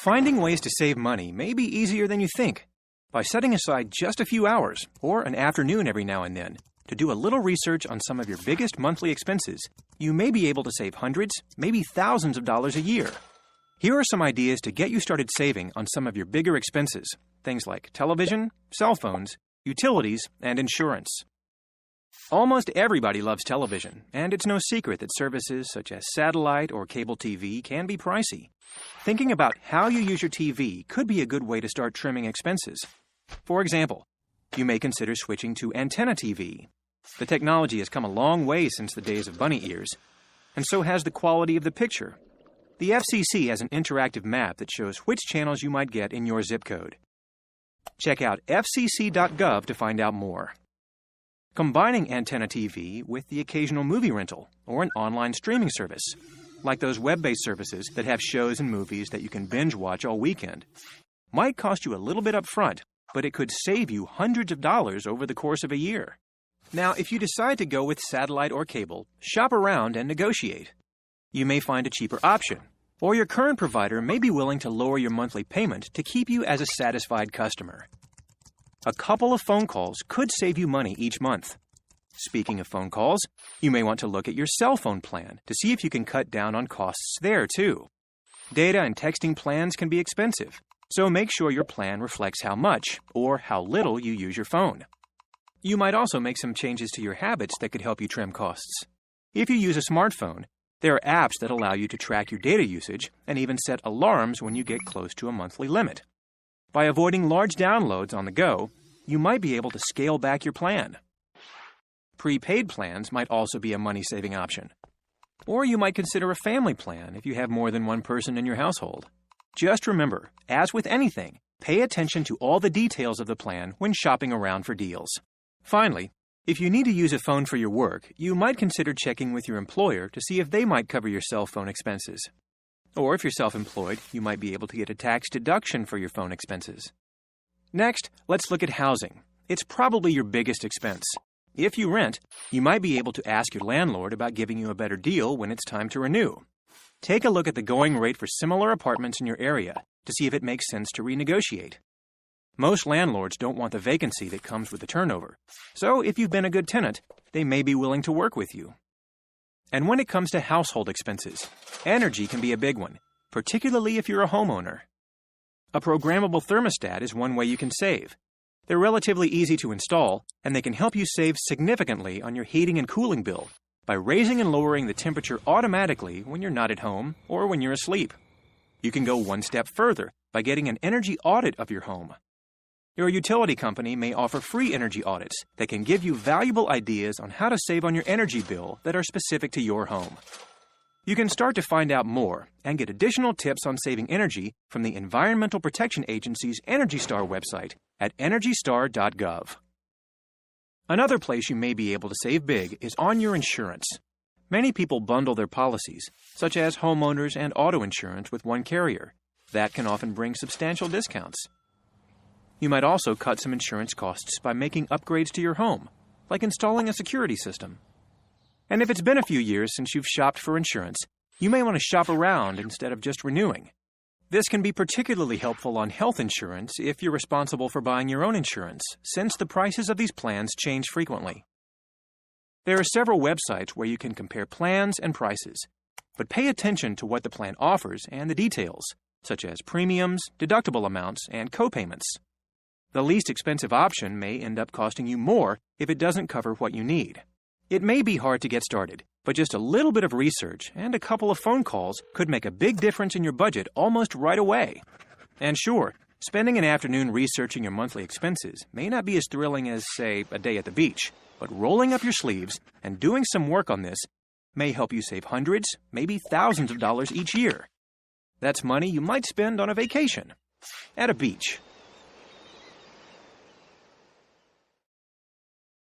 Finding ways to save money may be easier than you think. By setting aside just a few hours, or an afternoon every now and then, to do a little research on some of your biggest monthly expenses, you may be able to save hundreds, maybe thousands of dollars a year. Here are some ideas to get you started saving on some of your bigger expenses, things like television, cell phones, utilities, and insurance. Almost everybody loves television, and it's no secret that services such as satellite or cable TV can be pricey. Thinking about how you use your TV could be a good way to start trimming expenses. For example, you may consider switching to antenna TV. The technology has come a long way since the days of bunny ears, and so has the quality of the picture. The FCC has an interactive map that shows which channels you might get in your zip code. Check out fcc.gov to find out more. Combining antenna TV with the occasional movie rental or an online streaming service, like those web-based services that have shows and movies that you can binge watch all weekend, might cost you a little bit up front, but it could save you hundreds of dollars over the course of a year. Now, if you decide to go with satellite or cable, shop around and negotiate. You may find a cheaper option, or your current provider may be willing to lower your monthly payment to keep you as a satisfied customer. A couple of phone calls could save you money each month. Speaking of phone calls, you may want to look at your cell phone plan to see if you can cut down on costs there, too. Data and texting plans can be expensive, so make sure your plan reflects how much or how little you use your phone. You might also make some changes to your habits that could help you trim costs. If you use a smartphone, there are apps that allow you to track your data usage and even set alarms when you get close to a monthly limit. By avoiding large downloads on the go, you might be able to scale back your plan. Prepaid plans might also be a money-saving option. Or you might consider a family plan if you have more than one person in your household. Just remember, as with anything, pay attention to all the details of the plan when shopping around for deals. Finally, if you need to use a phone for your work, you might consider checking with your employer to see if they might cover your cell phone expenses. Or if you're self-employed, you might be able to get a tax deduction for your phone expenses. Next, let's look at housing. It's probably your biggest expense. If you rent, you might be able to ask your landlord about giving you a better deal when it's time to renew. Take a look at the going rate for similar apartments in your area to see if it makes sense to renegotiate. Most landlords don't want the vacancy that comes with the turnover, so if you've been a good tenant, they may be willing to work with you. And when it comes to household expenses, energy can be a big one, particularly if you're a homeowner. A programmable thermostat is one way you can save. They're relatively easy to install, and they can help you save significantly on your heating and cooling bill by raising and lowering the temperature automatically when you're not at home or when you're asleep. You can go one step further by getting an energy audit of your home. Your utility company may offer free energy audits that can give you valuable ideas on how to save on your energy bill that are specific to your home. You can start to find out more and get additional tips on saving energy from the Environmental Protection Agency's Energy Star website at energystar.gov. Another place you may be able to save big is on your insurance. Many people bundle their policies, such as homeowners and auto insurance, with one carrier. That can often bring substantial discounts. You might also cut some insurance costs by making upgrades to your home, like installing a security system. And if it's been a few years since you've shopped for insurance, you may want to shop around instead of just renewing. This can be particularly helpful on health insurance if you're responsible for buying your own insurance, since the prices of these plans change frequently. There are several websites where you can compare plans and prices, but pay attention to what the plan offers and the details, such as premiums, deductible amounts, and co-payments. The least expensive option may end up costing you more if it doesn't cover what you need. It may be hard to get started, but just a little bit of research and a couple of phone calls could make a big difference in your budget almost right away. And sure, spending an afternoon researching your monthly expenses may not be as thrilling as, say, a day at the beach, but rolling up your sleeves and doing some work on this may help you save hundreds, maybe thousands of dollars each year. That's money you might spend on a vacation, at a beach,